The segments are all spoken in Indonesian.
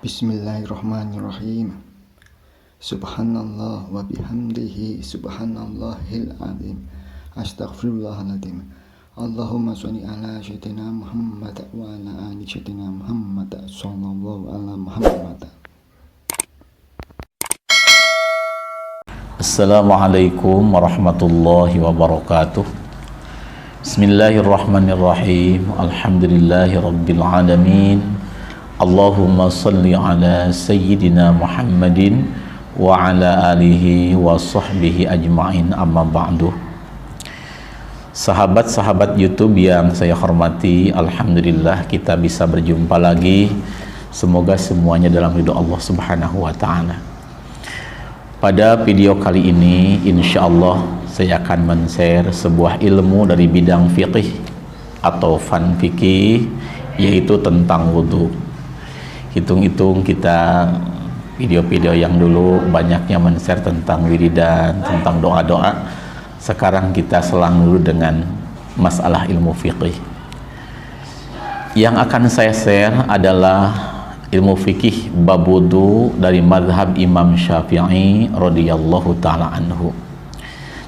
Bismillahirrahmanirrahim. Subhanallah wa bihamdihi subhanallahil azim. Astaghfirullahaladzim. Allahumma sholli ala sayyidina Muhammad wa ala ali sayyidina Muhammad sallallahu ala Muhammad. Assalamualaikum warahmatullahi wabarakatuh. Bismillahirrahmanirrahim. Alhamdulillahi rabbil alamin. Allahumma salli ala sayyidina Muhammadin wa ala alihi wa sahbihi ajma'in, amma ba'du. Sahabat-sahabat YouTube yang saya hormati, alhamdulillah kita bisa berjumpa lagi. Semoga semuanya dalam ridho Allah Subhanahu wa ta'ala. Pada video kali ini insyaallah saya akan men-share sebuah ilmu dari bidang fiqih atau fan fikih, yaitu tentang wudhu. Hitung-hitung kita video-video yang dulu banyaknya men-share tentang wiridan, tentang doa-doa. Sekarang kita selang dulu dengan masalah ilmu fiqih. Yang akan saya share adalah ilmu fikih bab wudu dari mazhab Imam Syafi'i radhiyallahu ta'ala anhu.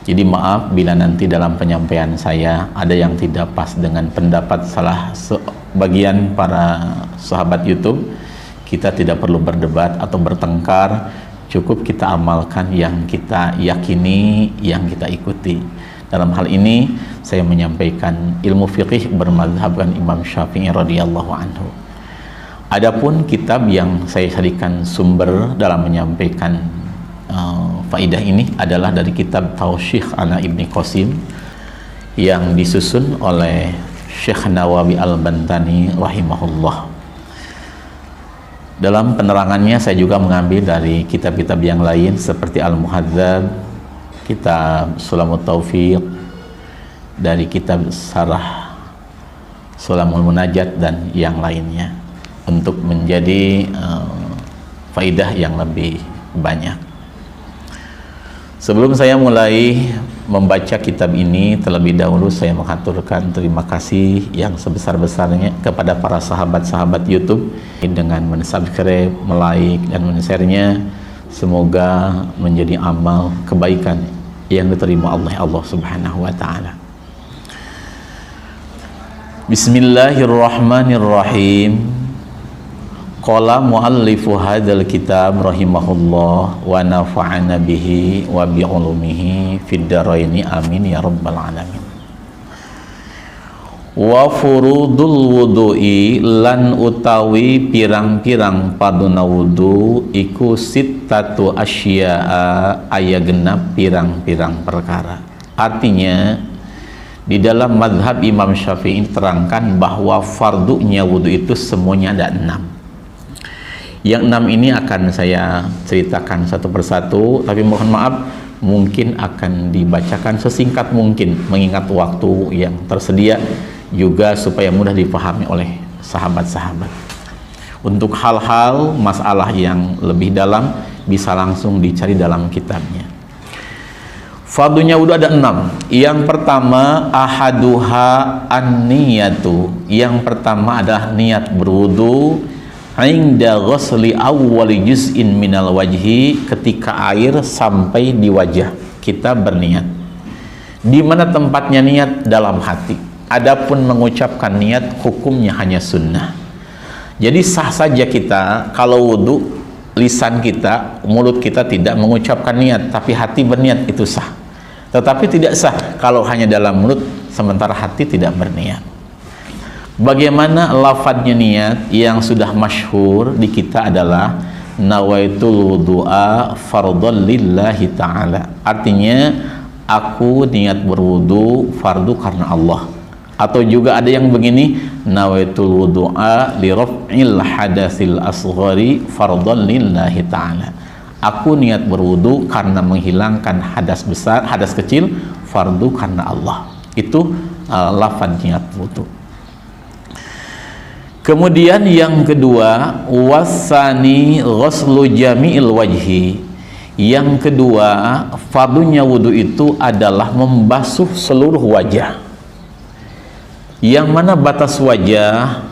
Jadi maaf bila nanti dalam penyampaian saya ada yang tidak pas dengan pendapat salah sebagian para sahabat YouTube. Kita tidak perlu berdebat atau bertengkar, cukup kita amalkan yang kita yakini, yang kita ikuti. Dalam hal ini saya menyampaikan ilmu fiqih bermazhabkan Imam Syafi'i radhiyallahu anhu. Adapun kitab yang saya jadikan sumber dalam menyampaikan faidah ini adalah dari kitab Taushikh Ana Ibni Qasim yang disusun oleh Syekh Nawawi Al-Bantani rahimahullah. Dalam penerangannya saya juga mengambil dari kitab-kitab yang lain seperti Al-Muhadzab, kitab Sulamut Taufiq, dari kitab Sarah Sulamul Munajat dan yang lainnya untuk menjadi faidah yang lebih banyak. Sebelum saya mulai membaca kitab ini, terlebih dahulu saya mengaturkan terima kasih yang sebesar-besarnya kepada para sahabat-sahabat YouTube dengan men-subscribe, like, dan men-share-nya. Semoga menjadi amal kebaikan yang diterima Allah Subhanahu wa ta'ala. Bismillahirrahmanirrahim. Qala muallifu hadzal kitab rahimahullah wa nafa'ana bihi wa bi ulumihi fid dharaini amin ya rabbal alamin. Wa furudul wudu'i lan utawi pirang-pirang paduna wudu iku sittatu asya'a, aya genap pirang-pirang perkara. Artinya di dalam mazhab Imam Syafi'i terangkan bahwa fardunya wudu itu semuanya ada 6. Yang 6 ini akan saya ceritakan satu persatu, tapi mohon maaf mungkin akan dibacakan sesingkat mungkin mengingat waktu yang tersedia, juga supaya mudah dipahami oleh sahabat-sahabat. Untuk hal-hal masalah yang lebih dalam bisa langsung dicari dalam kitabnya. Fardunya wudu ada 6. Yang pertama ahaduha an-niyatu. Yang pertama adalah niat berwudu inda ghusli awwali juz'in minal wajhi, ketika air sampai di wajah kita berniat. Di mana tempatnya niat? Dalam hati. Adapun mengucapkan niat hukumnya hanya sunnah. Jadi sah saja kita kalau wudu, lisan kita, mulut kita tidak mengucapkan niat, tapi hati berniat, itu sah. Tetapi tidak sah kalau hanya dalam mulut sementara hati tidak berniat. Bagaimana lafadznya niat? Yang sudah masyhur di kita adalah nawaitul wudu'a fardhan lillahi ta'ala. Artinya aku niat berwudu fardu karena Allah. Atau juga ada yang begini, nawaitul wudu'a li raf'il hadatsil asghari fardhan lillahi ta'ala. Aku niat berwudu karena menghilangkan hadas besar, hadas kecil, fardu karena Allah. Itu lafadz niat wudu. Kemudian yang kedua, wasani ghuslu jami'il wajhi. Yang kedua, fardunya wudu itu adalah membasuh seluruh wajah. Yang mana batas wajah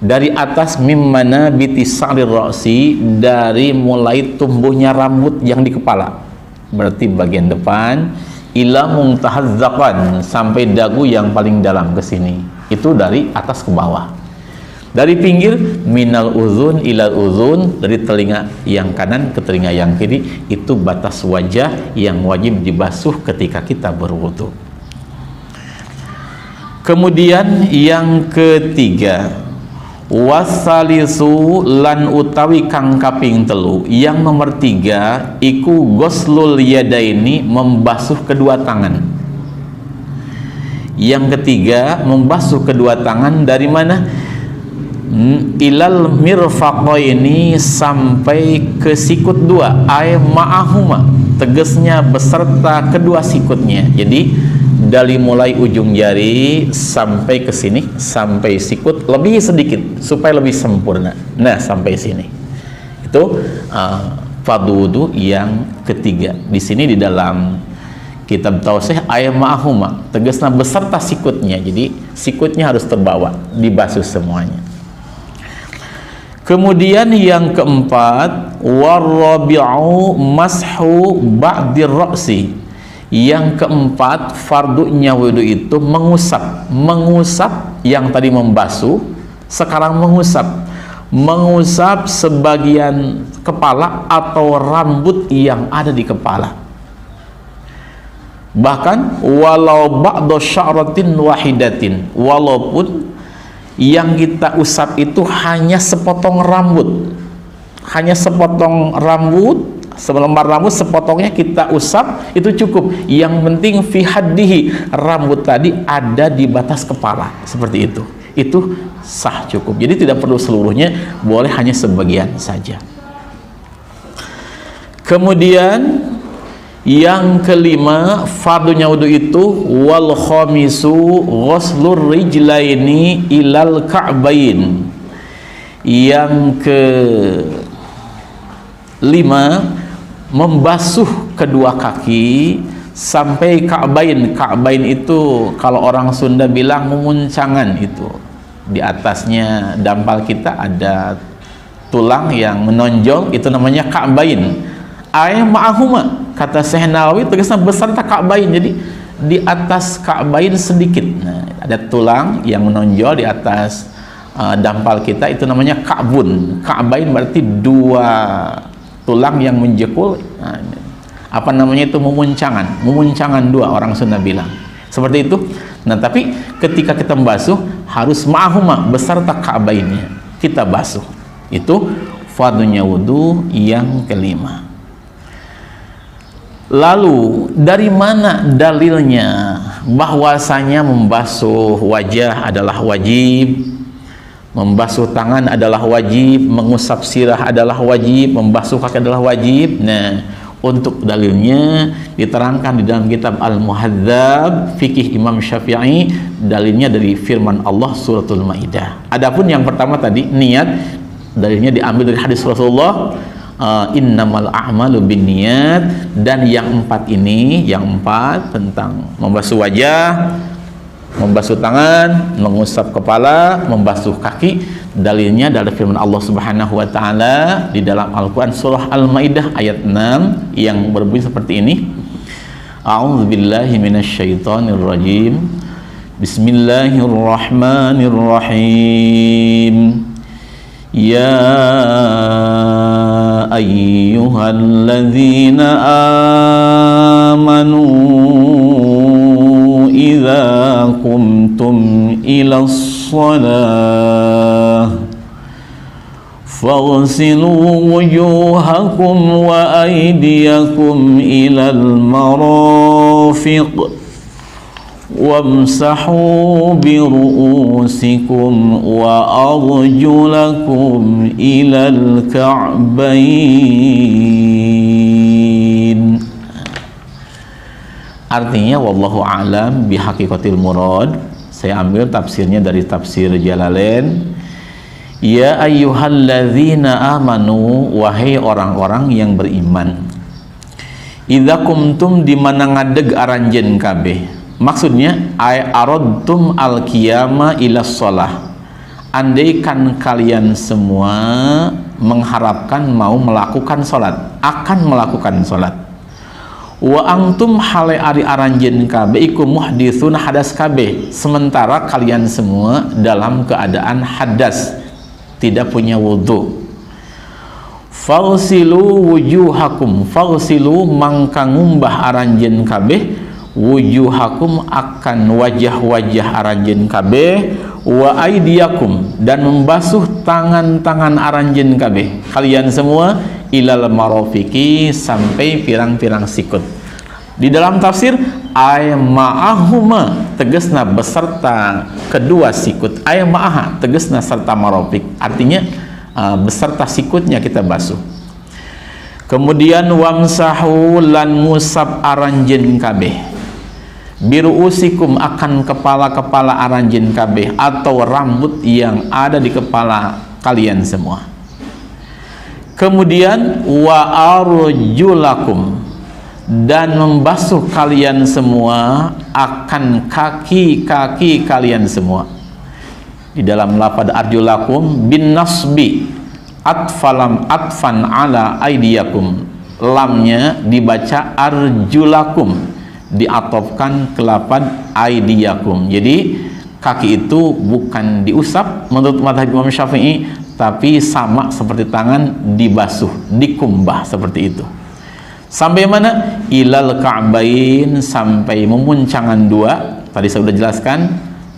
dari atas mimmana bitisa'rir ra'si, dari mulai tumbuhnya rambut yang di kepala, berarti bagian depan, ila muntahazzaqan, sampai dagu yang paling dalam ke sini. Itu dari atas ke bawah. Dari pinggir, minal uzun ilal uzun, dari telinga yang kanan ke telinga yang kiri. Itu batas wajah yang wajib dibasuh ketika kita berwudu. Kemudian yang ketiga, wasalisu lan utawi kang kaping telu, yang nomor tiga iku ghuslul yadaini, membasuh kedua tangan. Yang ketiga, membasuh kedua tangan dari mana? Ilal mirfaqaini, sampai ke sikut dua, ay ma'ahuma, tegasnya beserta kedua sikutnya. Jadi dari mulai ujung jari sampai ke sini, sampai sikut lebih sedikit supaya lebih sempurna. Nah, sampai sini. Itu fardhu wudu yang ketiga. Di sini di dalam kitab Taushih ayat ma'ahuma, tegasnya beserta sikutnya. Jadi sikutnya harus terbawa, dibasuh semuanya. Kemudian yang keempat, warabi'u mashu ba'dir ra'si. Yang keempat, fardunya wudu itu mengusap. Mengusap yang tadi membasuh, sekarang mengusap sebagian kepala atau rambut yang ada di kepala. Bahkan walau ba'da sya'ratin wahidatin, walaupun yang kita usap itu hanya sepotong rambut, selembar rambut sepotongnya kita usap, itu cukup. Yang penting fi haddihi, rambut tadi ada di batas kepala, seperti itu sah, cukup. Jadi tidak perlu seluruhnya, boleh hanya sebagian saja. Kemudian yang kelima, fardunya wudu itu wal khamisu ghuslur rijlaini ilal ka'bain. Yang kelima, membasuh kedua kaki sampai ka'bain. Ka'bain itu kalau orang Sunda bilang memuncangan, itu di atasnya dampal kita ada tulang yang menonjol, itu namanya ka'bain. Ay ma'ahuma, kata Syekh Nawawi, tegasnya beserta ka'bain. Jadi di atas ka'bain sedikit, nah, ada tulang yang menonjol di atas dampal kita, itu namanya ka'bun. Ka'bain berarti dua tulang yang menjekul, nah, apa namanya itu, memuncangan dua, orang Sunda bilang seperti itu. Nah, tapi ketika kita membasuh harus ma'ahuma, beserta ka'bainnya kita basuh. Itu fardunya wudu yang kelima. Lalu dari mana dalilnya bahwasanya membasuh wajah adalah wajib, membasuh tangan adalah wajib, mengusap sirah adalah wajib, membasuh kaki adalah wajib? Nah, untuk dalilnya diterangkan di dalam kitab Al-Muhadzab Fikih Imam Syafi'i. Dalilnya dari firman Allah suratul Maidah. Adapun yang pertama tadi, niat, dalilnya diambil dari hadis Rasulullah, innamal a'malu binniyat. Dan yang empat ini, yang empat tentang membasuh wajah, membasuh tangan, mengusap kepala, membasuh kaki, dalilnya dari firman Allah Subhanahu wa taala di dalam Al-Qur'an surah Al-Maidah ayat 6 yang berbunyi seperti ini. A'udzubillahi minasyaitonir rajim. Bismillahirrahmanirrahim. Ya ayyuhalladzina amanu idza qumtum ilas shalah faghsilu wujuhakum wa aydiyakum ilal marafiq wamsahu biru'usikum wa arjulakum ilal ka'bain. Artinya wallahu a'lam bihaqiqatil murad. Saya ambil tafsirnya dari tafsir Jalalain. Ya ayyuhalladzina amanu, wahai orang-orang yang beriman, idza kumtum, di mana ngadeg aranjeun kabeh. Maksudnya ay aradtum al qiyama ila shalah, andaikan kalian semua mengharapkan mau melakukan sholat, akan melakukan sholat, wa antum hale ari aranjeun kabeh iku muhditsun hadas kabeh, sementara kalian semua dalam keadaan hadas, tidak punya wudu. Fagsilu wujuhakum, fagsilu mangka ngumbah aranjeun kabeh wujuhakum akan wajah-wajah aranjeun kabeh, wa aidiyakum dan membasuh tangan-tangan aranjeun kabeh kalian semua, ilal marafiqi sampai pirang-pirang sikut. Di dalam tafsir ay ma'ahuma tegasna beserta kedua sikut, ay ma'aha tegasna serta marafiq, artinya beserta sikutnya kita basuh. Kemudian wamsahu lan ngusap aranjeun kabeh, biruusikum akan kepala-kepala aranjeun kabeh atau rambut yang ada di kepala kalian semua. Kemudian wa arjulakum dan membasuh kalian semua akan kaki-kaki kalian semua. Di dalam lafaz arjulakum bin nasbi atfan ala aidiyakum, lamnya dibaca arjulakum, diatofkan ke lafaz aidiyakum. Jadi kaki itu bukan diusap menurut mazhab Imam Syafi'i, tapi sama seperti tangan dibasuh, dikumbah seperti itu. Sampai mana? Ilal ka'bain, sampai memuncangan dua. Tadi saya sudah jelaskan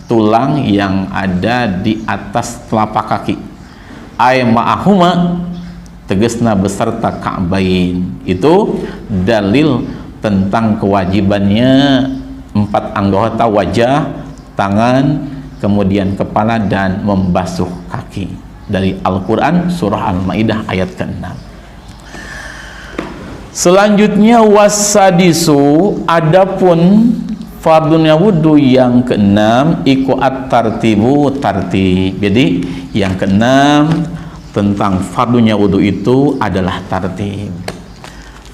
tulang yang ada di atas telapak kaki. Ay ma'ahuma tegasna beserta ka'bain. Itu dalil tentang kewajibannya 4 anggota wajah, tangan, kemudian kepala dan membasuh kaki dari Al-Quran surah Al-Maidah ayat ke-6. Selanjutnya wasadisu, adapun fardhunya wudu yang ke-6 iku at-tartibu, tartib. Jadi yang ke-6 tentang fardhunya wudu itu adalah tartib.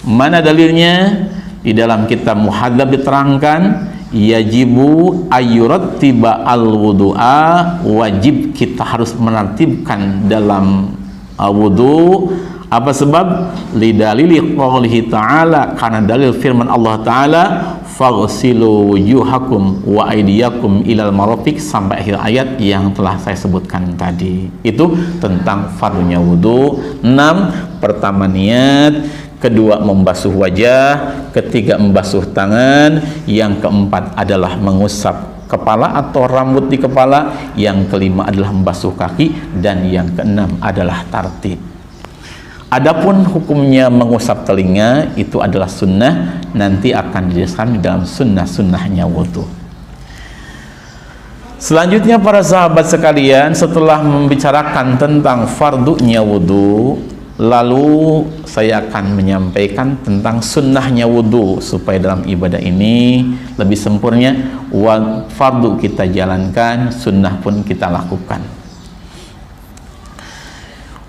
Mana dalilnya? Di dalam kitab Muhadzab diterangkan yajibu ayyurattiba al-wudu'a, wajib kita harus menartibkan dalam wudu. Apa sebab? Lidalili qaulihi ta'ala, karena dalil firman Allah Ta'ala faghsilu wujuhakum wa aydiyakum ilal marafiq, sampai akhir ayat yang telah saya sebutkan tadi. Itu tentang fardhunya wudu. 6, pertama niat, kedua membasuh wajah, ketiga membasuh tangan, yang keempat adalah mengusap kepala atau rambut di kepala, yang kelima adalah membasuh kaki, dan yang keenam adalah tartib. Adapun hukumnya mengusap telinga itu adalah sunnah, nanti akan dijelaskan di dalam sunnah-sunnahnya wudu. Selanjutnya para sahabat sekalian, setelah membicarakan tentang fardunya wudu, lalu saya akan menyampaikan tentang sunnahnya wudu, supaya dalam ibadah ini lebih sempurna. Fardu kita jalankan, sunnah pun kita lakukan.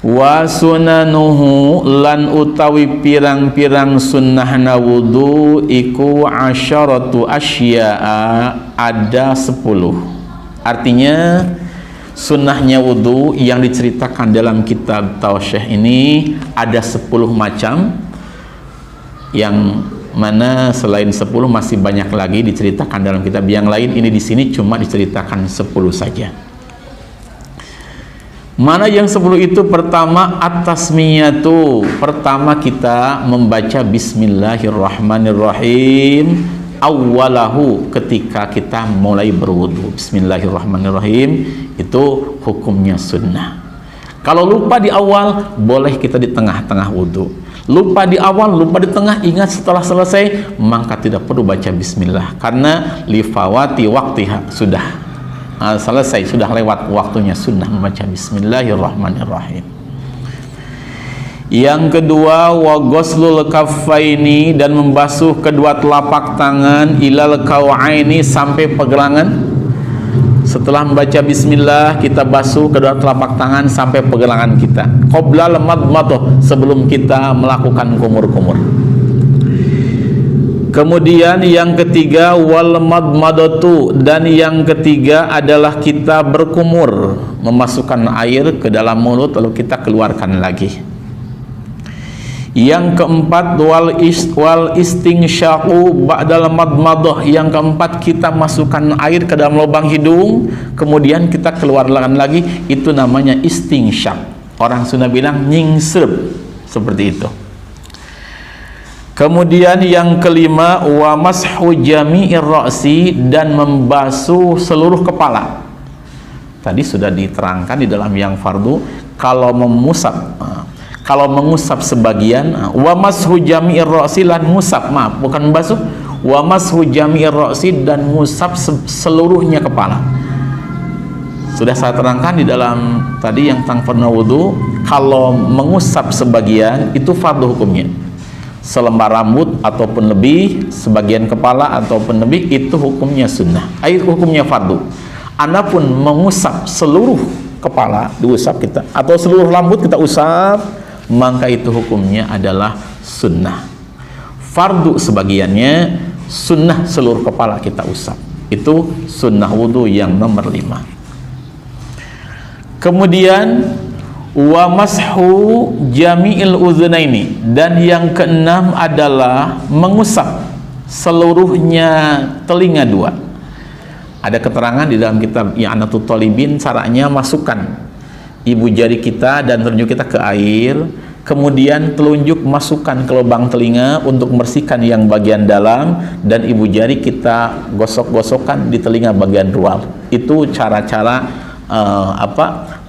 Wa sunanuhu, lan utawi pirang-pirang sunnahna wudu iku asyaratu asya'a, ada 10. Artinya sunnahnya wudu yang diceritakan dalam kitab Tausyih ini ada 10 macam, yang mana selain 10 masih banyak lagi diceritakan dalam kitab yang lain. Ini di sini cuma diceritakan 10 saja. Mana yang 10 itu? Pertama at-tasmiyatu, pertama kita membaca bismillahirrahmanirrahim awalahu, ketika kita mulai berwudu. Bismillahirrahmanirrahim itu hukumnya sunnah. Kalau lupa di awal, boleh kita di tengah-tengah wudu. Lupa di awal, lupa di tengah, ingat setelah selesai, maka tidak perlu baca bismillah, karena lifawati waktiha, sudah selesai, sudah lewat waktunya sunnah membaca bismillahirrahmanirrahim. Yang kedua wa ghuslul kaffaini, dan membasuh kedua telapak tangan, ilal kaw'aini, sampai pergelangan. Setelah membaca bismillah, kita basuh kedua telapak tangan sampai pergelangan kita. Qoblal madmadah, sebelum kita melakukan kumur-kumur. Kemudian yang ketiga wal madmadatu, dan yang ketiga adalah kita berkumur, memasukkan air ke dalam mulut lalu kita keluarkan lagi. Yang keempat wal istinsyaqu ba'dal madmadah, yang keempat kita masukkan air ke dalam lubang hidung kemudian kita keluarkan lagi, itu namanya istinsyaq. Orang Sunda bilang nyingsrep, seperti itu. Kemudian yang kelima wa mashu jami'ir ra'si, dan membasuh seluruh kepala. Tadi sudah diterangkan di dalam yang fardu, kalau mengusap sebagian, wa mashu jami'ir ra'si, lan ngusap, maaf bukan membasuh, wa mashu jami'ir ra'si, dan ngusap seluruhnya kepala. Sudah saya terangkan di dalam tadi yang tentang fardu wudu, kalau mengusap sebagian itu fardu hukumnya. Selembar rambut ataupun lebih, sebagian kepala ataupun lebih, itu hukumnya sunnah, hukumnya fardu. Adapun mengusap seluruh kepala diusap kita, atau seluruh rambut kita usap, maka itu hukumnya adalah sunnah. Fardu sebagiannya, sunnah seluruh kepala kita usap. Itu sunnah wudu yang nomor 5. Kemudian wa mashu jami'il udhunaini, dan yang keenam adalah mengusap seluruhnya telinga dua. Ada keterangan di dalam kitab I'anatul Talibin, caranya masukkan ibu jari kita dan telunjuk kita ke air, kemudian telunjuk masukkan ke lubang telinga untuk membersihkan yang bagian dalam, dan ibu jari kita gosok-gosokkan di telinga bagian luar. Itu cara-cara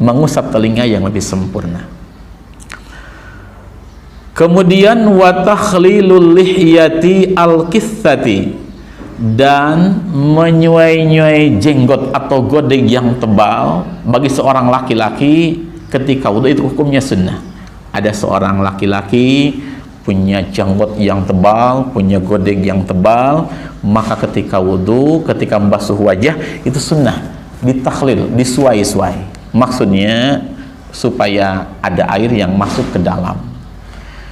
mengusap telinga yang lebih sempurna. Kemudian wa takhlilul lihyati al-qithati, dan menyuai-nyuai jenggot atau godeng yang tebal bagi seorang laki-laki ketika wudu, itu hukumnya sunnah. Ada seorang laki-laki punya jenggot yang tebal, punya godeng yang tebal, maka ketika wudu, ketika membasuh wajah, itu sunnah ditakhlil, disuai-suai. Maksudnya supaya ada air yang masuk ke dalam.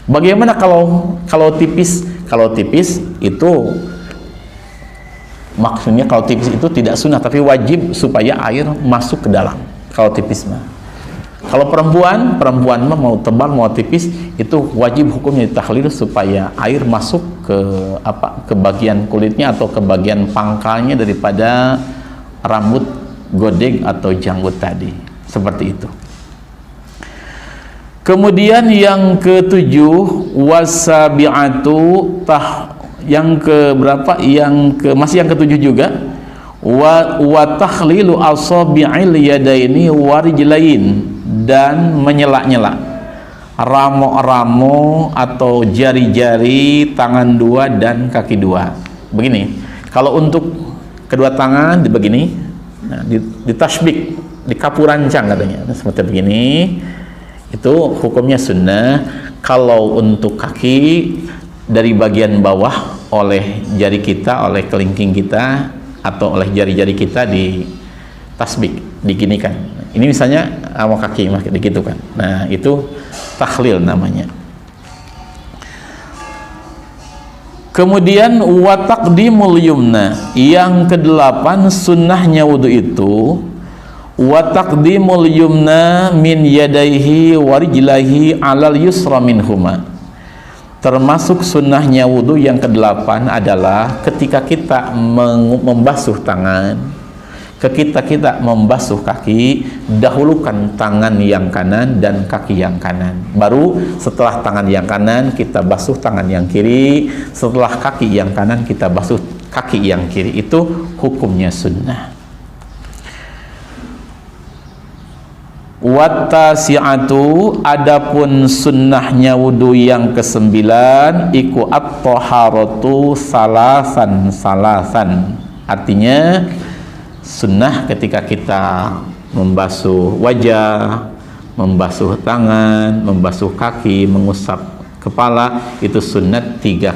Bagaimana kalau tipis? Kalau tipis itu maksudnya, kalau tipis itu tidak sunnah, tapi wajib supaya air masuk ke dalam. Kalau tipis mah. Kalau perempuan mah mau tebal mau tipis, itu wajib hukumnya ditakhlil supaya air masuk ke bagian kulitnya atau ke bagian pangkalnya daripada rambut, godeng atau janggut tadi, seperti itu. Kemudian yang ketujuh wasabi'atu, yang ke berapa? Masih yang ketujuh juga, wa takhlilu asabi'il yadaini warijlain, dan menyela-nyela ramo-ramo atau jari-jari tangan dua dan kaki dua. Begini, kalau untuk kedua tangan begini, nah, di tasbik, di kapu rancang katanya, seperti begini, itu hukumnya sunnah. Kalau untuk kaki, dari bagian bawah oleh jari kita, oleh kelingking kita atau oleh jari-jari kita di tasbik, diginikan. Ini misalnya mau kaki begitu kan. Nah, itu takhlil namanya. Kemudian wa taqdimul yumna, yang kedelapan sunnahnya wudu itu wa taqdimul yumna min yadaihi wa rijlaihi alal yusra minhuma. Termasuk sunnahnya wudu yang kedelapan adalah ketika kita membasuh tangan, ketika kita membasuh kaki, dahulukan tangan yang kanan dan kaki yang kanan. Baru setelah tangan yang kanan kita basuh tangan yang kiri, setelah kaki yang kanan kita basuh kaki yang kiri. Itu hukumnya sunnah. Wattasi'atu, adapun sunnahnya wudu yang kesembilan, iku at-taharatu salasan. Artinya sunnah ketika kita membasuh wajah, membasuh tangan, membasuh kaki, mengusap kepala, itu sunnat 3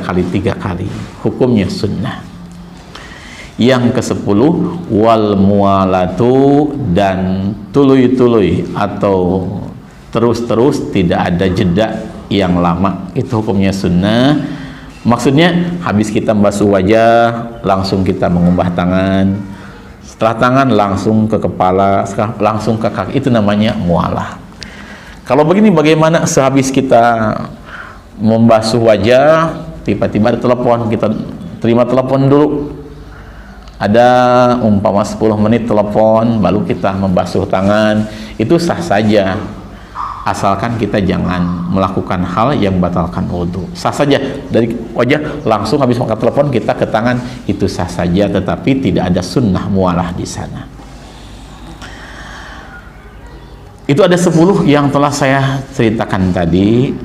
kali. Hukumnya sunnah. Yang ke-10 wal mualatu, dan tuluy-tuluy atau terus-terus, tidak ada jeda yang lama, itu hukumnya sunnah. Maksudnya habis kita membasuh wajah langsung kita mengumbah tangan, setelah tangan langsung ke kepala, langsung ke kaki, itu namanya mualah. Kalau begini bagaimana sehabis kita membasuh wajah tiba-tiba ada telepon, kita terima telepon dulu, ada umpama 10 menit telepon baru kita membasuh tangan, itu sah saja asalkan kita jangan melakukan hal yang membatalkan wudhu. Sah saja dari wajah langsung habis angkat telepon kita ke tangan, itu sah saja, tetapi tidak ada sunnah mualah di sana. Itu ada 10 yang telah saya ceritakan tadi.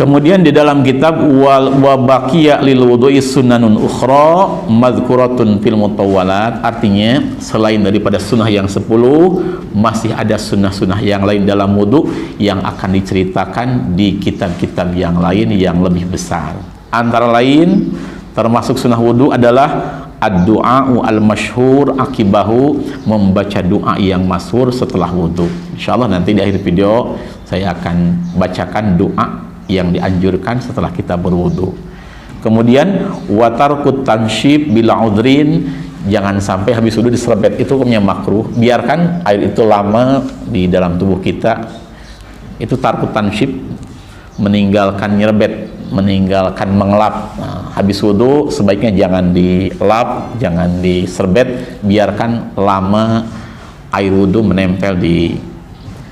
Kemudian di dalam kitab wa baqiya lil wudu'i sunnanun ukhra madhkuratun fil mutawwalat, artinya selain daripada sunnah yang 10 masih ada sunnah-sunnah yang lain dalam wudu yang akan diceritakan di kitab-kitab yang lain yang lebih besar. Antara lain termasuk sunnah wudu adalah ad-du'a'u al-masyhur akibahu, membaca doa yang masyhur setelah wudu. Insyaallah nanti di akhir video saya akan bacakan doa yang dianjurkan setelah kita berwudu. Kemudian watarkut tanshib bila udrin, jangan sampai habis wudu diserbet, itu hukumnya makruh. Biarkan air itu lama di dalam tubuh kita. Itu tarkut tanshib, meninggalkan nyerbet, meninggalkan mengelap. Nah, habis wudu sebaiknya jangan dilap, jangan diserbet, biarkan lama air wudu menempel di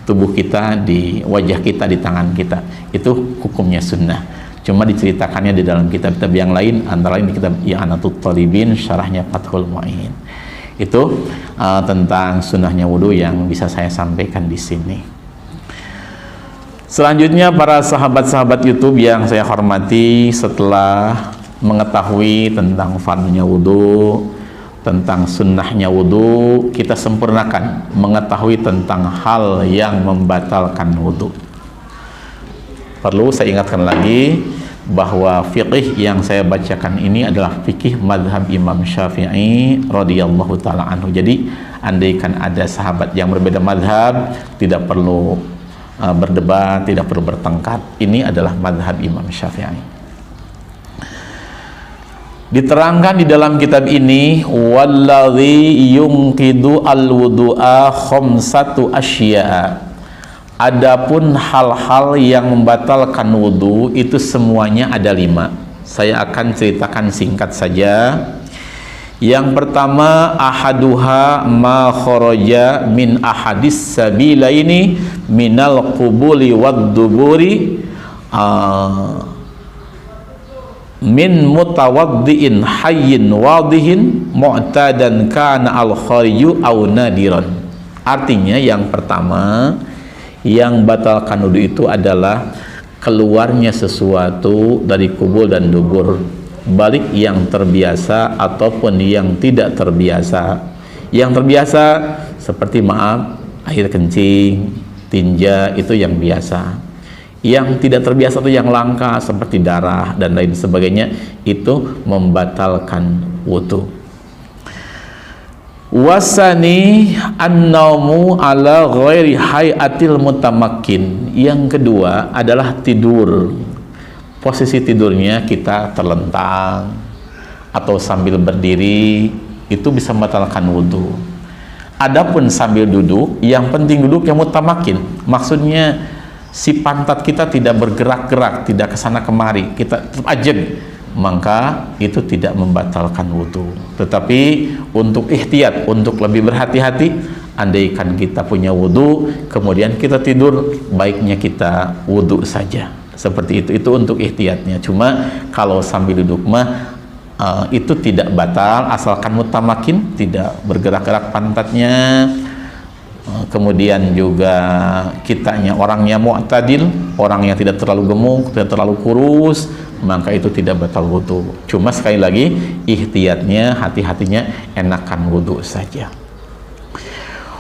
tubuh kita, di wajah kita, di tangan kita. Itu hukumnya sunnah. Cuma diceritakannya di dalam kitab-kitab yang lain, antara lain di kitab I'anatul Talibin, syarahnya Fathul Mu'in. Itu tentang sunnahnya wudu yang bisa saya sampaikan di sini. Selanjutnya para sahabat-sahabat YouTube yang saya hormati, setelah mengetahui tentang fardhunya wudu, tentang sunnahnya wudu, kita sempurnakan mengetahui tentang hal yang membatalkan wudu. Perlu saya ingatkan lagi bahwa fikih yang saya bacakan ini adalah fikih madhab Imam Syafi'i radhiyallahu ta'ala anhu. Jadi andaikan ada sahabat yang berbeda madhab, tidak perlu berdebat, tidak perlu bertengkar. Ini adalah madhab Imam Syafi'i. Diterangkan di dalam kitab ini, walladzi yunqidu al-wudu'a khamsatu asya'a. Adapun hal-hal yang membatalkan wudu itu semuanya ada 5. Saya akan ceritakan singkat saja. Yang pertama, ahaduha ma kharaja min ahadis sabilaini minal qubuli wad duburi min mutawaddiin hayyin wadihin mu'tadan kana al-khariju aw nadiran. Artinya yang pertama yang batalkan wudu itu adalah keluarnya sesuatu dari kubul dan dubur, balik yang terbiasa ataupun yang tidak terbiasa. Yang terbiasa seperti air kencing, tinja, itu yang biasa. Yang tidak terbiasa itu yang langka seperti darah dan lain sebagainya, itu membatalkan wudu. Wasani an-naumu ala ghairi hayatil mutamakkin. Yang kedua adalah tidur. Posisi tidurnya kita terlentang atau sambil berdiri, itu bisa membatalkan wudu. Adapun sambil duduk, yang penting duduk yang mutamakin. Maksudnya si pantat kita tidak bergerak-gerak, tidak kesana kemari, kita tetap ajeg, maka itu tidak membatalkan wudu. Tetapi untuk ihtiyat, untuk lebih berhati-hati, andaikan kita punya wudu kemudian kita tidur, baiknya kita wudu saja. Seperti itu untuk ihtiyatnya. Cuma kalau sambil duduk mah itu tidak batal asalkan mutamakin, tidak bergerak-gerak pantatnya. Kemudian juga kitanya orangnya mu'tadil, orang yang tidak terlalu gemuk, tidak terlalu kurus, maka itu tidak batal wudu. Cuma sekali lagi ihtiyatnya, hati-hatinya, enakan wudu saja.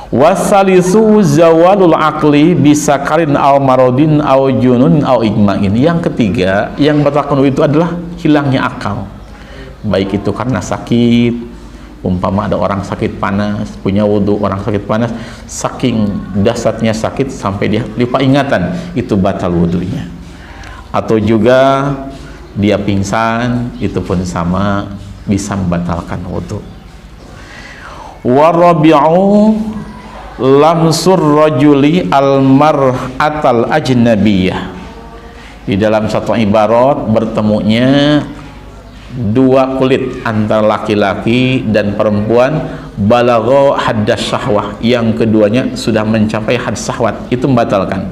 Wasalisu zawalul akli bisa karin au marodin au junun au igmain. Yang ketiga yang batalkan wudu itu adalah hilangnya akal, baik itu karena sakit, umpama ada orang sakit panas, punya wudu, orang sakit panas, saking dahsyatnya sakit sampai dia lupa ingatan, itu batal wudunya. Atau juga dia pingsan, itu pun sama bisa membatalkan wudu. Warabi'u lamsur rajuli al-mar'atal ajnabiyah. Di dalam satu ibarat bertemunya dua kulit antara laki-laki dan perempuan, balagha haddas syahwah, yang keduanya sudah mencapai had syahwat, itu membatalkan.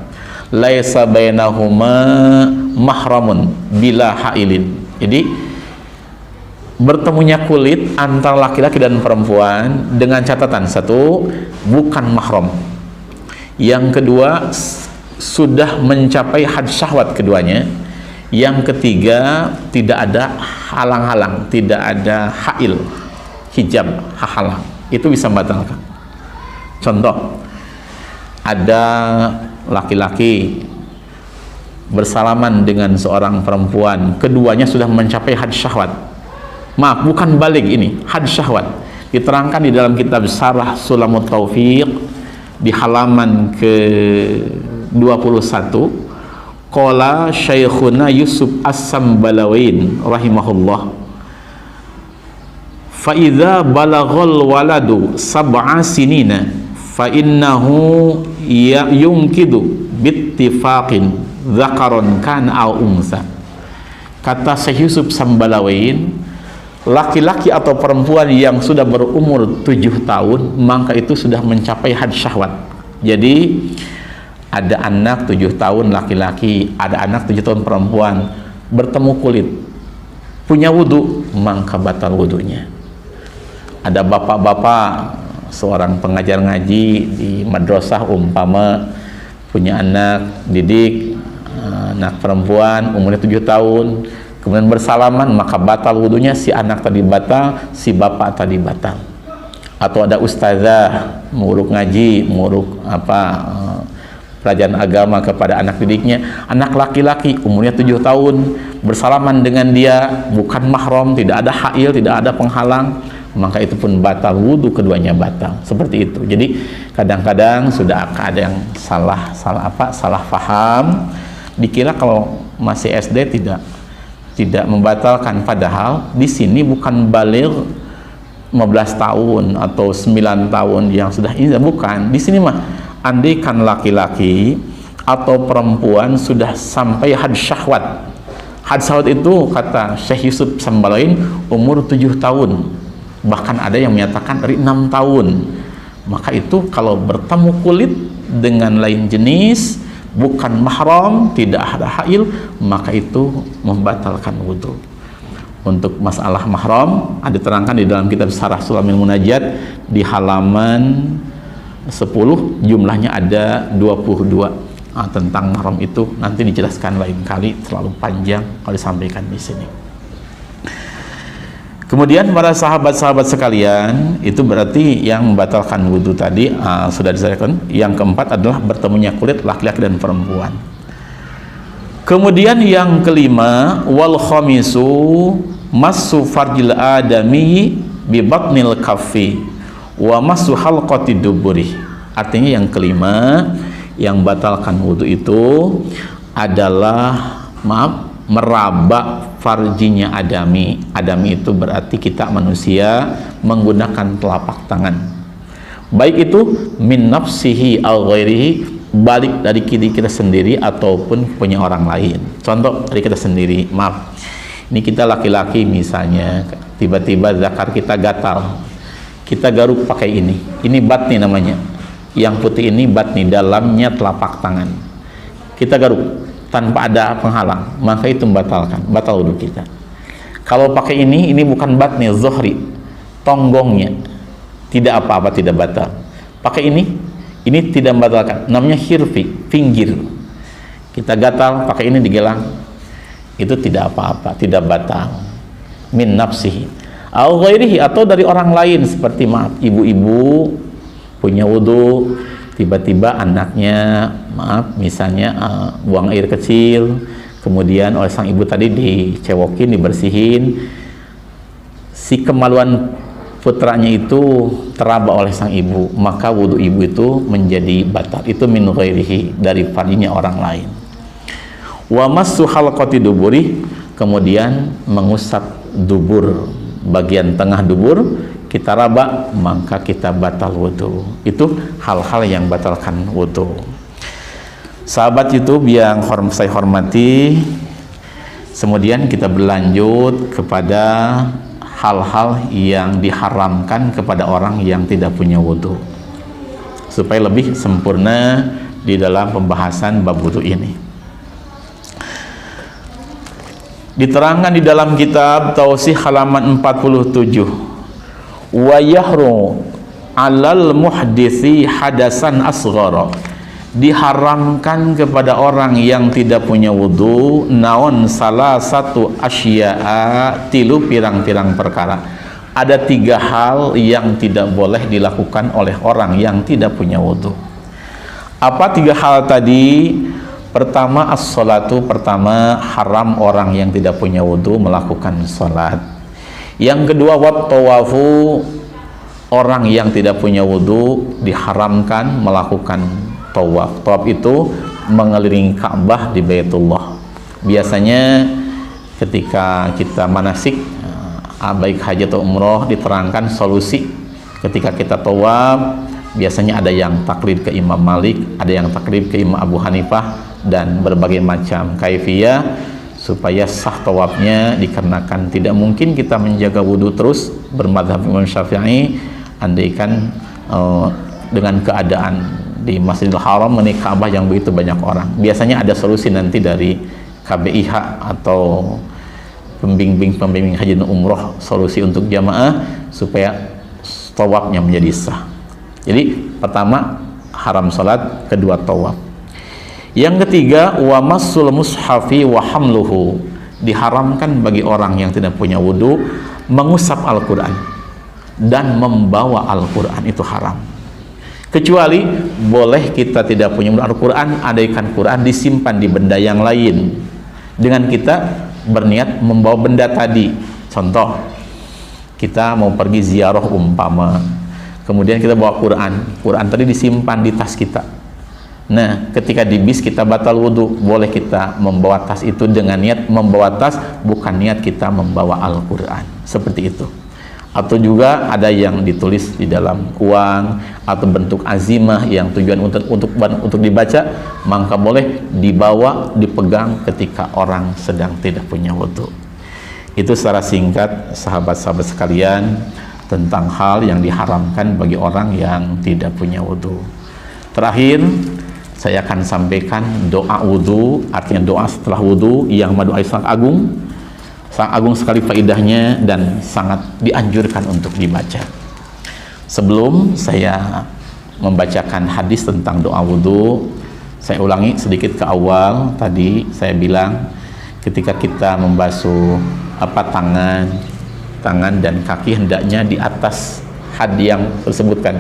Laisa bainahuma mahramun bila hailin. Jadi bertemunya kulit antara laki-laki dan perempuan dengan catatan, satu, bukan mahram, yang kedua sudah mencapai had syahwat keduanya, yang ketiga tidak ada halang-halang, tidak ada hail, hijab, halang, itu bisa membatalkan. Contoh, ada laki-laki bersalaman dengan seorang perempuan, keduanya sudah mencapai had syahwat. Maaf, bukan balik, ini had syahwat. Diterangkan di dalam kitab Syarah Sulamut Taufiq di halaman ke 21, qala Syekhuna Yusuf As-Sambalawin rahimahullah, fa idza balaghal waladu sab'a sinina fa innahu yunkidu bittifaqin dzakaron kan aw unsa. Kata Syekh Yusuf Sambalawin, laki-laki atau perempuan yang sudah berumur 7 tahun maka itu sudah mencapai had syahwat. Jadi ada anak 7 tahun laki-laki, ada anak 7 tahun perempuan, bertemu kulit, punya wudu, maka batal wudunya. Ada bapak-bapak, seorang pengajar ngaji di madrasah umpama punya anak didik, anak perempuan umurnya 7 tahun, kemudian bersalaman, maka batal wudunya, si anak tadi batal, si bapak tadi batal. Atau ada ustazah menguruk ngaji, menguruk pelajaran agama kepada anak didiknya, anak laki-laki umurnya 7 tahun, bersalaman dengan dia, bukan mahram, tidak ada hail, tidak ada penghalang, maka itu pun batal, wudu keduanya batal. Seperti itu. Jadi kadang-kadang sudah ada yang salah paham, dikira kalau masih SD tidak membatalkan, padahal di sini bukan baligh 15 tahun atau 9 tahun yang sudah ini, bukan. Di sini mah andaikan laki-laki atau perempuan sudah sampai had syahwat. Had syahwat itu kata Syekh Yusuf Sambalawin umur 7 tahun. Bahkan ada yang menyatakan dari 6 tahun. Maka itu kalau bertemu kulit dengan lain jenis, bukan mahram, tidak ada hail, maka itu membatalkan wudu. Untuk masalah mahram ada diterangkan di dalam kitab Syarah Sulamil Munajat di halaman 10, jumlahnya ada 22. Tentang mahram itu nanti dijelaskan lain kali, terlalu panjang kalau disampaikan di sini. Kemudian para sahabat-sahabat sekalian, itu berarti yang membatalkan wudhu tadi sudah disampaikan. Yang keempat adalah bertemunya kulit laki-laki dan perempuan. Kemudian yang kelima, wal khamisu massu farjil adami bi batnil kaffi wa massu halqati duburi. Artinya yang kelima yang batalkan wudhu itu adalah meraba farjinya adami. Adami itu berarti kita manusia menggunakan telapak tangan, baik itu min nafsihi al ghairihi, balik dari diri kita sendiri ataupun punya orang lain. Contoh dari kita sendiri, maaf, ini kita laki-laki misalnya, tiba-tiba zakar kita gatal, kita garuk pakai ini batni namanya, yang putih ini batni, dalamnya telapak tangan, kita garuk tanpa ada penghalang, maka itu membatalkan, batal wudu kita. Kalau pakai ini bukan batni, zuhri, tonggongnya, tidak apa-apa, tidak batal. Pakai ini tidak membatalkan, namanya hirfi, pinggir, kita gatal, pakai ini digelang, itu tidak apa-apa, tidak batal. Min nafsihi au ghairihi, atau dari orang lain, seperti maaf, ibu-ibu punya wudu, tiba-tiba anaknya misalnya buang air kecil, kemudian oleh sang ibu tadi dicewokin, dibersihin, si kemaluan putranya itu teraba oleh sang ibu, maka wudu ibu itu menjadi batal. Itu min ghairihi, dari farjinya orang lain. Wa massu halqati duburi, kemudian mengusap dubur, bagian tengah dubur kita raba, maka kita batal wudu. Itu hal-hal yang batalkan wudu. Sahabat YouTube yang saya hormati, kemudian kita berlanjut kepada hal-hal yang diharamkan kepada orang yang tidak punya wudu, supaya lebih sempurna di dalam pembahasan bab wudu ini. Diterangkan di dalam kitab Tausih halaman 47, wa yahru 'alal muhditsi hadasan asghara, diharamkan kepada orang yang tidak punya wudu naon salah satu asya'a, tilu pirang-pirang perkara. Ada 3 hal yang tidak boleh dilakukan oleh orang yang tidak punya wudu. Apa 3 hal tadi? Pertama, as-salatu, pertama haram orang yang tidak punya wudu melakukan salat. Yang kedua, wat tawafu, orang yang tidak punya wudu diharamkan melakukan tawaf. Tawaf itu mengelilingi Ka'bah di Baitullah. Biasanya ketika kita manasik, baik haji atau umroh, diterangkan solusi ketika kita tawaf. Biasanya ada yang taklid ke Imam Malik, ada yang taklid ke Imam Abu Hanifah, dan berbagai macam kaifiyah supaya sah tawafnya, dikarenakan tidak mungkin kita menjaga wudu terus bermadzhab Imam Syafi'i andaikan dengan keadaan di Masjidil Haram menik Ka'bah yang begitu banyak orang. Biasanya ada solusi nanti dari KBIH atau pembimbing haji dan umroh, solusi untuk jamaah supaya tawafnya menjadi sah. Jadi pertama haram salat, kedua tawaf. Yang ketiga, wa massul mushafi wa hamluhu, diharamkan bagi orang yang tidak punya wudu mengusap Al-Quran dan membawa Al-Quran, itu haram. Kecuali boleh kita tidak punya Al-Quran, andaikan Quran disimpan di benda yang lain dengan kita berniat membawa benda tadi. Contoh, kita mau pergi ziarah umpama, kemudian kita bawa Quran tadi disimpan di tas kita. Nah, ketika di bis kita batal wudu, boleh kita membawa tas itu dengan niat membawa tas, bukan niat kita membawa Al-Quran, seperti itu. Atau juga ada yang ditulis di dalam uang atau bentuk azimah yang tujuan untuk dibaca, maka boleh dibawa, dipegang ketika orang sedang tidak punya wudu. Itu secara singkat sahabat-sahabat sekalian tentang hal yang diharamkan bagi orang yang tidak punya wudu. Terakhir, saya akan sampaikan doa wudu, artinya doa setelah wudu yang doa sangat agung sekali faidahnya dan sangat dianjurkan untuk dibaca. Sebelum saya membacakan hadis tentang doa wudu, saya ulangi sedikit ke awal. Tadi saya bilang ketika kita membasuh tangan dan kaki hendaknya di atas had yang tersebutkan.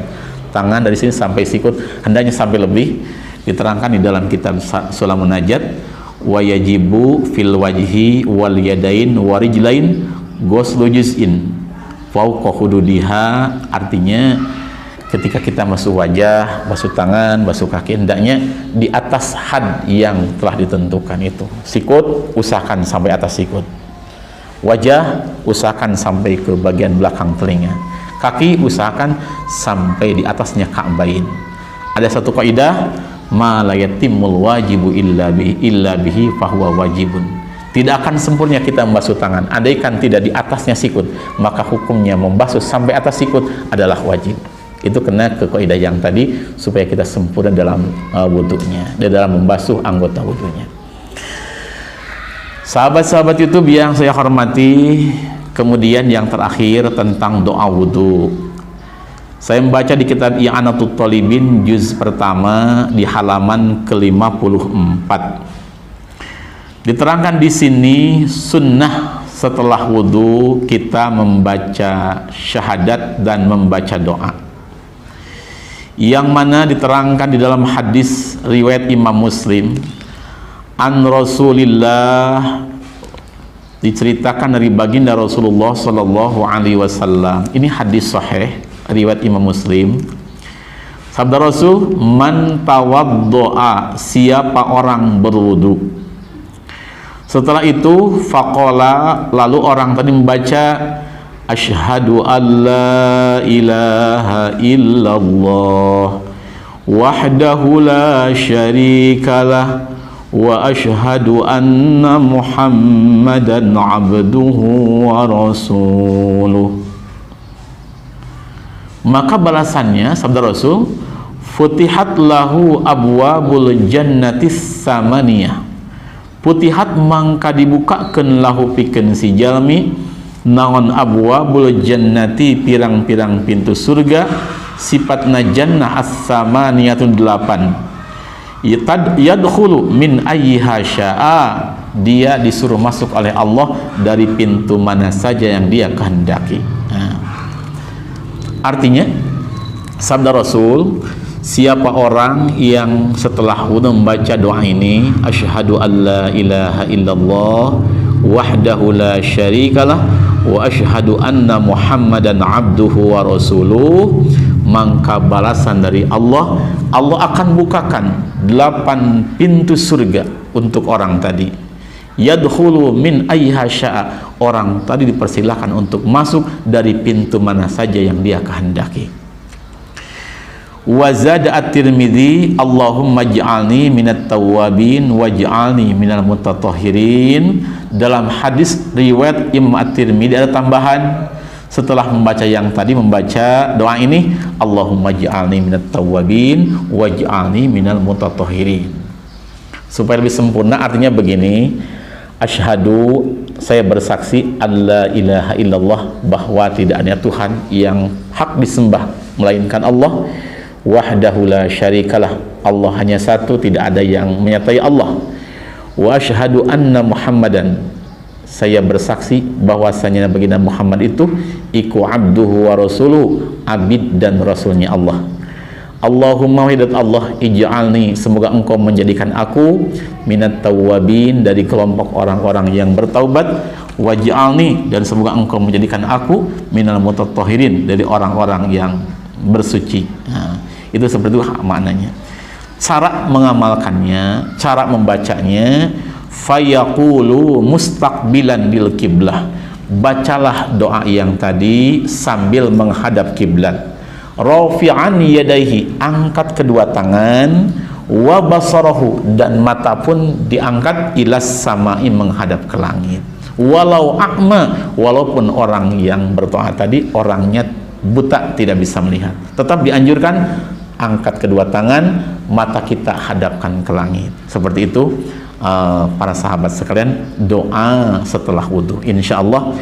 Tangan dari sini sampai sikut hendaknya sampai lebih. Diterangkan di dalam kitab Sulamun Najat, wa yajibu fil wajhi wal yadain warijlain ghuslu juz'in fauqa hududiha, artinya ketika kita basuh wajah, basuh tangan, basuh kaki hendaknya di atas had yang telah ditentukan itu. Sikut usahakan sampai atas sikut, wajah usahakan sampai ke bagian belakang telinga, kaki usahakan sampai di atasnya ka'bain. Ada satu kaidah, ma la yatimul wajibu illa bihi fahuwa wajibun. Tidak akan sempurna kita membasuh tangan andaikan tidak di atasnya sikut, maka hukumnya membasuh sampai atas sikut adalah wajib. Itu kena ke kaidah yang tadi supaya kita sempurna dalam wudunya, dalam membasuh anggota wudunya. Sahabat-sahabat YouTube yang saya hormati, kemudian yang terakhir tentang doa wudu. Saya membaca di kitab I'anatul Talibin juz pertama di halaman ke-54. Diterangkan di sini sunnah setelah wudu kita membaca syahadat dan membaca doa. Yang mana diterangkan di dalam hadis riwayat Imam Muslim, an Rasulillah, diceritakan dari baginda Rasulullah sallallahu alaihi wasallam. Ini hadis sahih riwayat Imam Muslim. Sabda Rasul, man tawaddoa, siapa orang berwudu. Setelah itu faqala, lalu orang tadi membaca asyhadu alla ilaha illallah wahdahu la syarikalah wa asyhadu anna muhammadan abduhu wa rasuluh. Maka balasannya sabda Rasul, futihat lahu abwabul jannatis samaniyah, putihat mangka dibukakeun lahu pikeun si jalmi naon abwabul jannati pirang-pirang pintu surga, sifatna jannah as-samaniyatun 8, yadkhulu min ayyiha syaa, dia disuruh masuk oleh Allah dari pintu mana saja yang dia kehendaki. Artinya sabda Rasul, siapa orang yang setelah wudu membaca doa ini, asyhadu alla ilaha illallah wahdahu la syarikalah wa asyhadu anna muhammadan abduhu wa rasuluh, maka balasan dari Allah, Allah akan bukakan 8 pintu surga untuk orang tadi. Yadkhulu min ayyiha syaa, orang tadi dipersilahkan untuk masuk dari pintu mana saja yang dia kehendaki. Wa zada at-Tirmidzi, Allahumma ij'alni minat tawwabin waj'alni minal mutatahhirin. Dalam hadis riwayat Imam At-Tirmidzi ada tambahan, setelah membaca yang tadi, membaca doa ini, Allahumma ij'alni minat tawwabin waj'alni minal mutatahhirin. Supaya lebih sempurna artinya begini, asyhadu, saya bersaksi, alla ilaha illallah, bahwa tidak ada Tuhan yang hak disembah melainkan Allah, wahdahu la syarikalah, Allah hanya satu, tidak ada yang menyertai Allah, wa asyhadu anna muhammadan, saya bersaksi bahwasanya baginda Muhammad itu iku abduhu wa rasuluh, abid dan rasulnya Allah. Allahumma wahidat Allah, ij'alni, semoga engkau menjadikan aku minat tawwabin, dari kelompok orang-orang yang bertaubat, waj'alni, dan semoga engkau menjadikan aku minal mutatahhirin, dari orang-orang yang bersuci. Nah, itu seperti itu maknanya. Cara mengamalkannya, cara membacanya, fayaqulu mustaqbilan lil qiblah, bacalah doa yang tadi sambil menghadap kiblat. Rafi'an yadaihi, angkat kedua tangan, wa basarahu, dan mata pun diangkat, ilas samai, menghadap ke langit. Walau a'ma, walaupun orang yang berdoa tadi orangnya buta, tidak bisa melihat, tetap dianjurkan angkat kedua tangan, mata kita hadapkan ke langit. Seperti itu para sahabat sekalian, doa setelah wudu. Insya Allah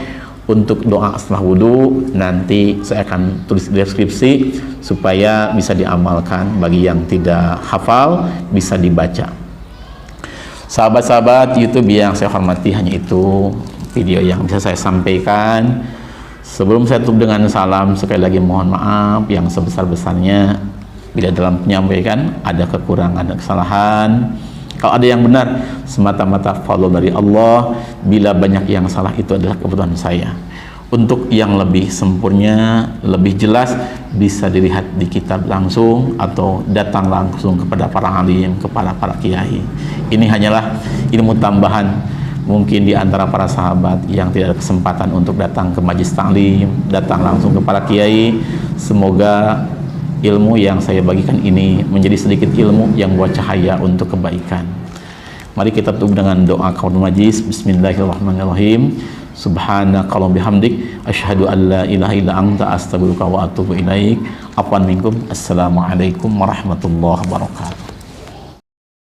untuk doa setelah wudu nanti saya akan tulis di deskripsi supaya bisa diamalkan, bagi yang tidak hafal bisa dibaca. Sahabat-sahabat YouTube yang saya hormati, hanya itu video yang bisa saya sampaikan. Sebelum saya tutup dengan salam, sekali lagi mohon maaf yang sebesar-besarnya bila dalam penyampaian ada kekurangan, ada kesalahan. Kalau ada yang benar, semata-mata follow dari Allah. Bila banyak yang salah, itu adalah kebutuhan saya. Untuk yang lebih sempurna, lebih jelas, bisa dilihat di kitab langsung atau datang langsung kepada para alim, kepada para kiai. Ini hanyalah ilmu tambahan. Mungkin di antara para sahabat yang tidak ada kesempatan untuk datang ke majlis ta'lim, datang langsung ke para kiai, semoga ilmu yang saya bagikan ini menjadi sedikit ilmu yang buat cahaya untuk kebaikan. Mari kita tutup dengan doa kafatul majlis. Bismillahirrahmanirrahim. Subhanakallahumma bihamdik, asyhadu an la ilaha illa anta, astaghfiruka wa atubu ilaik. Afwan minkum. Assalamualaikum warahmatullahi wabarakatuh.